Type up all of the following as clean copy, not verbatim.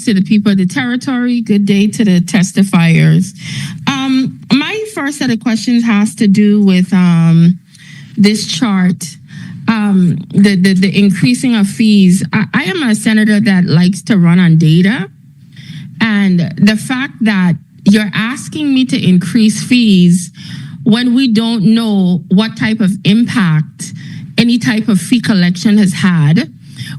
greetings to the people of the territory. Good day to the testifiers. My first set of questions has to do with this chart, the increasing of fees. I am a senator that likes to run on data, and the fact that you're asking me to increase fees when we don't know what type of impact any type of fee collection has had.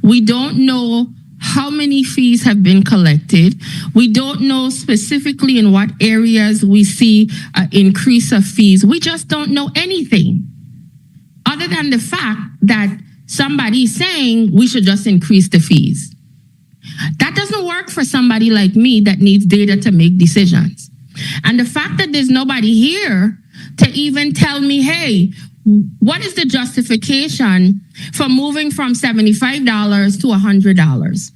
We don't know how many fees have been collected. We don't know specifically in what areas we see an increase of fees. We just don't know anything other than the fact that somebody is saying we should just increase the fees. That doesn't work for somebody like me that needs data to make decisions. And the fact that there's nobody here to even tell me, hey, what is the justification for moving from $75 to $100?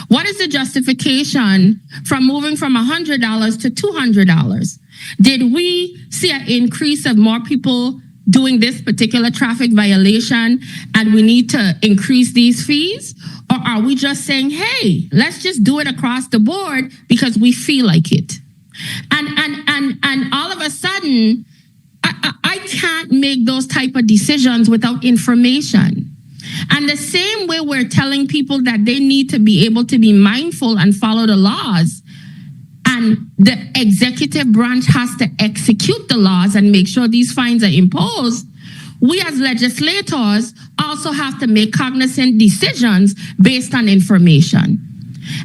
What is the justification from moving from $100 to $200? Did we see an increase of more people doing this particular traffic violation and we need to increase these fees? Or are we just saying, hey, let's just do it across the board because we feel like it? And all of a sudden, I can't make those type of decisions without information. And the same way we're telling people that they need to be able to be mindful and follow the laws, and the executive branch has to execute the laws and make sure these fines are imposed, we as legislators also have to make cognizant decisions based on information.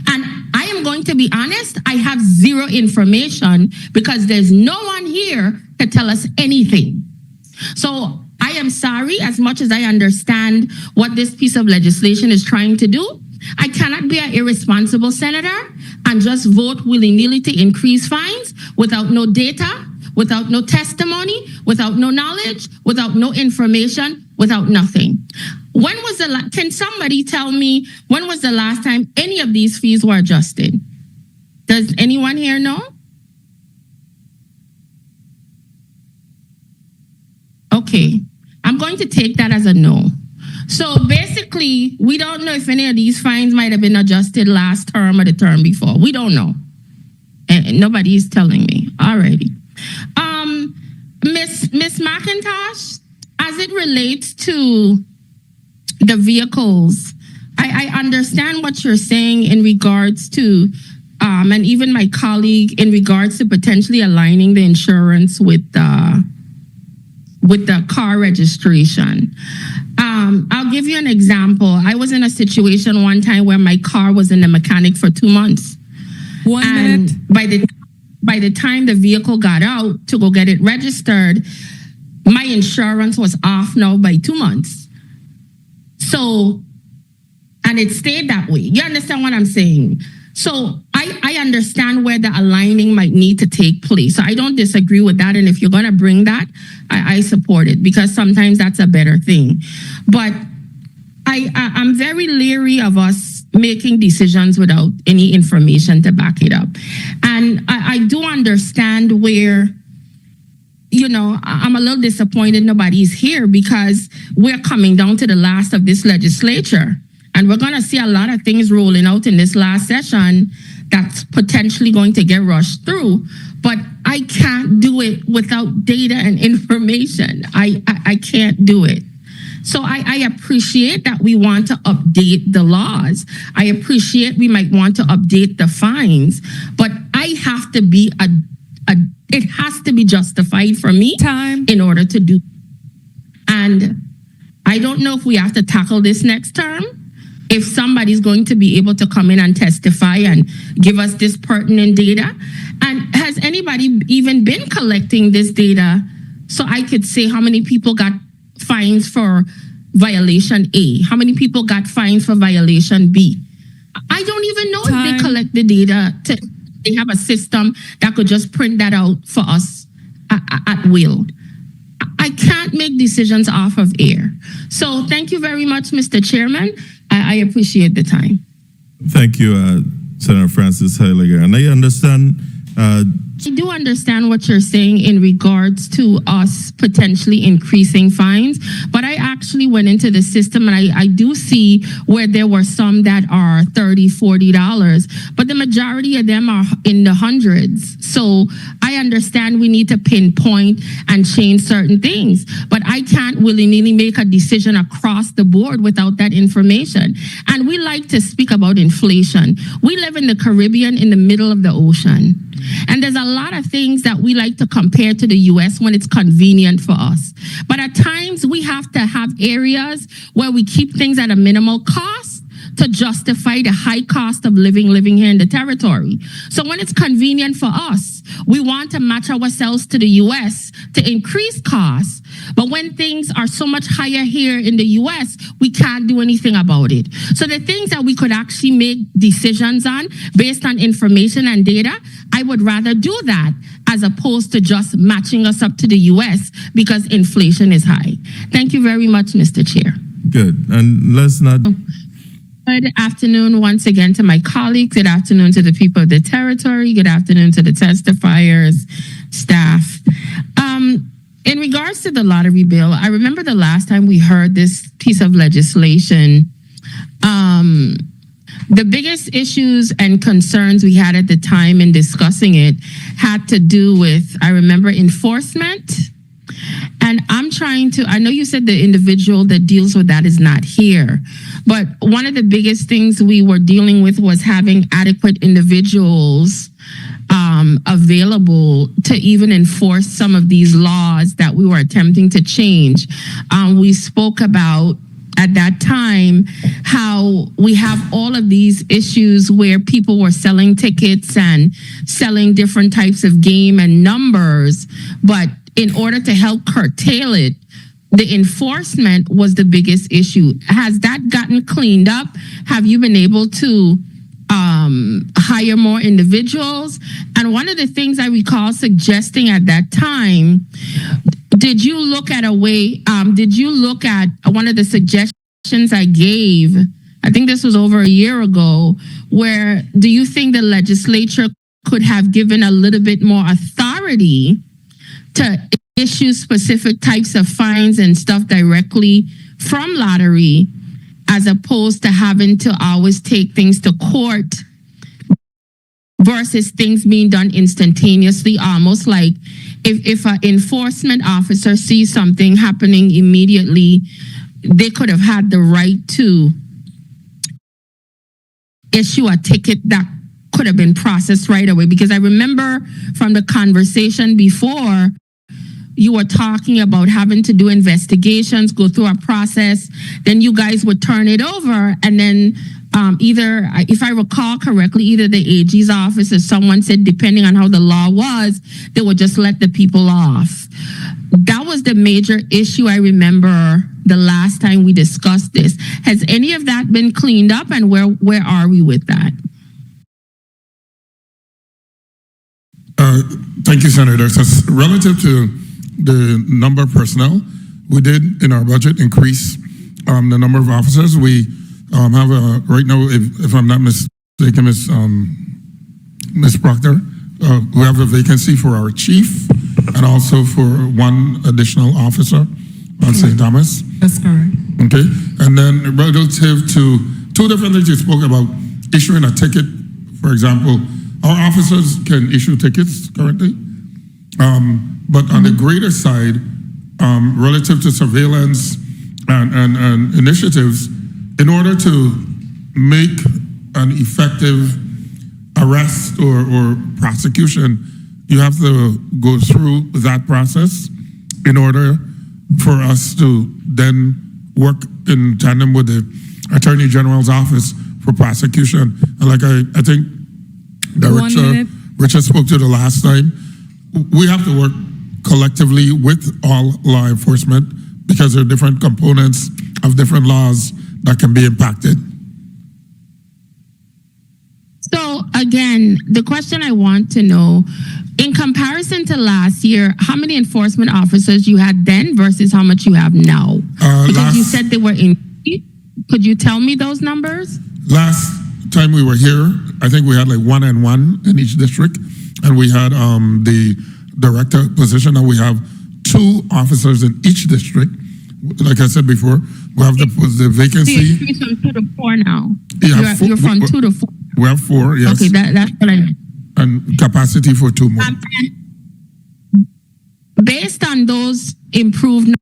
And I am going to be honest, I have zero information because there's no one here to tell us anything. So I am sorry, as much as I understand what this piece of legislation is trying to do, I cannot be an irresponsible senator and just vote willy-nilly to increase fines without no data, without no testimony, without no knowledge, without no information, without nothing. When was can somebody tell me when was the last time any of these fees were adjusted? Does anyone here know? Okay, I'm going to take that as a no. So basically, we don't know if any of these fines might have been adjusted last term or the term before. We don't know. And nobody is telling me. Alrighty. Miss McIntosh, as it relates to the vehicles, I understand what you're saying in regards to, and even my colleague in regards to potentially aligning the insurance with the car registration. I'll give you an example. I was in a situation one time where my car was in the mechanic for 2 months. 1 minute. By the time the vehicle got out to go get it registered, my insurance was off now by 2 months. So, and it stayed that way. You understand what I'm saying? So I understand where the aligning might need to take place. So I don't disagree with that. And if you're going to bring that, I support it because sometimes that's a better thing. But I'm very leery of us making decisions without any information to back it up. And I do understand where, you know, I'm a little disappointed nobody's here because we're coming down to the last of this legislature. And we're going to see a lot of things rolling out in this last session that's potentially going to get rushed through. But I can't do it without data and information. I can't do it. So I appreciate that we want to update the laws. I appreciate we might want to update the fines. But I have to be it has to be justified for me in order to do. And I don't know if we have to tackle this next term. If somebody's going to be able to come in and testify and give us this pertinent data. And has anybody even been collecting this data so I could say how many people got fines for violation A? How many people got fines for violation B? I don't even know if they collect the data. They have a system that could just print that out for us at will. I can't make decisions off of air. So thank you very much, Mr. Chairman. I appreciate the time. Thank you, Senator Francis Heiliger. And I understand I do understand what you're saying in regards to us potentially increasing fines, but I actually went into the system and I do see where there were some that are $30, $40, but the majority of them are in the hundreds. So I understand we need to pinpoint and change certain things, but I can't willy-nilly make a decision across the board without that information. And we like to speak about inflation. We live in the Caribbean in the middle of the ocean. And there's a lot of things that we like to compare to the US when it's convenient for us. But at times we have to have areas where we keep things at a minimal cost to justify the high cost of living here in the territory. So when it's convenient for us, we want to match ourselves to the US to increase costs. But when things are so much higher here in the US, we can't do anything about it. So the things that we could actually make decisions on based on information and data, I would rather do that as opposed to just matching us up to the US because inflation is high. Thank you very much, Mr. Chair. Good. And let's not... Good afternoon once again to my colleagues. Good afternoon to the people of the territory. Good afternoon to the testifiers, staff. In regards to the lottery bill, I remember the last time we heard this piece of legislation, the biggest issues and concerns we had at the time in discussing it had to do with, I remember, enforcement. And I know you said the individual that deals with that is not here, but one of the biggest things we were dealing with was having adequate individuals available to even enforce some of these laws that we were attempting to change. We spoke about at that time how we have all of these issues where people were selling tickets and selling different types of game and numbers, but in order to help curtail it, the enforcement was the biggest issue. Has that gotten cleaned up? Have you been able to hire more individuals? And one of the things I recall suggesting at that time, did you look at one of the suggestions I gave? I think this was over a year ago, where do you think the legislature could have given a little bit more authority to issue specific types of fines and stuff directly from lottery, as opposed to having to always take things to court versus things being done instantaneously, almost like if an enforcement officer sees something happening immediately, they could have had the right to issue a ticket that could have been processed right away. Because I remember from the conversation before, you were talking about having to do investigations, go through a process, then you guys would turn it over, and then either, if I recall correctly, either the AG's office or someone said, depending on how the law was, they would just let the people off. That was the major issue I remember the last time we discussed this. Has any of that been cleaned up, and where are we with that? Thank you, Senator. So relative to the number of personnel, we did in our budget increase the number of officers. We have right now, if I'm not mistaken, Ms. Proctor, we have a vacancy for our chief and also for one additional officer on St. Thomas. That's correct. Okay, and then relative to two different things you spoke about, issuing a ticket, for example, our officers can issue tickets currently. But on the greater side, relative to surveillance and initiatives, in order to make an effective arrest or prosecution, you have to go through that process in order for us to then work in tandem with the Attorney General's office for prosecution. And like I think that Richard spoke to the last time, we have to work collectively with all law enforcement because there are different components of different laws that can be impacted. So again, the question I want to know, in comparison to last year, how many enforcement officers you had then versus how much you have now? Because you said they were in. Could you tell me those numbers? Last time we were here, I think we had like 1-on-1 in each district, and we had the director position, and we have 2 officers in each district. Like I said before, we have the vacancy. You're from 2 to 4 now. Yeah, You're from 2 to 4. We have 4, yes. Okay, that's what I meant. And capacity for 2 more. Based on those improved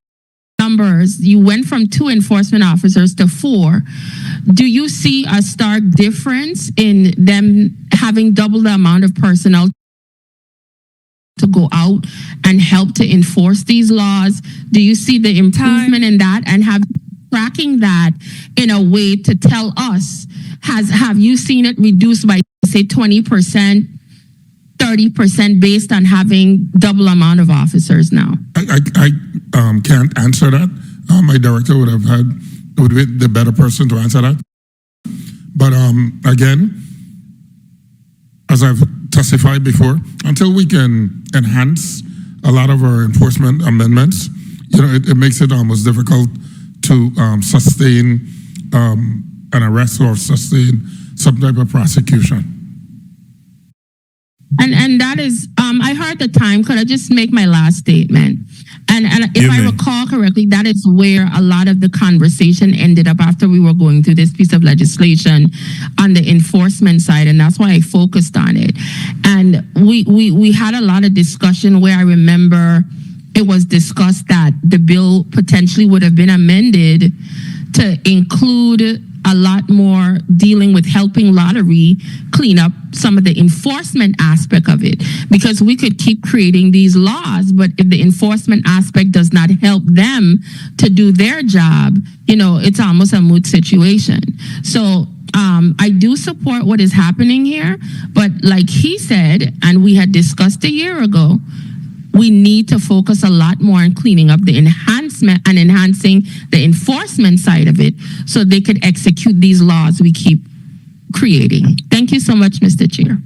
numbers, you went from 2 enforcement officers to 4. Do you see a stark difference in them having double the amount of personnel to go out and help to enforce these laws? Do you see the improvement in that, and have tracking that in a way to tell us, have you seen it reduced by say 20%, 30% based on having double amount of officers now? I can't answer that. My director would be the better person to answer that. But again, as I've testified before, until we can enhance a lot of our enforcement amendments, it makes it almost difficult to sustain an arrest or sustain some type of prosecution. And that is, I heard the time. Could I just make my last statement? And if I recall correctly, that is where a lot of the conversation ended up after we were going through this piece of legislation on the enforcement side, and that's why I focused on it. And we had a lot of discussion where I remember it was discussed that the bill potentially would have been amended to include a lot more dealing with helping lottery clean up some of the enforcement aspect of it, because we could keep creating these laws, but if the enforcement aspect does not help them to do their job, it's almost a moot situation. So I do support what is happening here, but like he said, and we had discussed a year ago, we need to focus a lot more on cleaning up the enhancement and enhancing the enforcement side of it so they could execute these laws we keep creating. Thank you so much, Mr. Chair.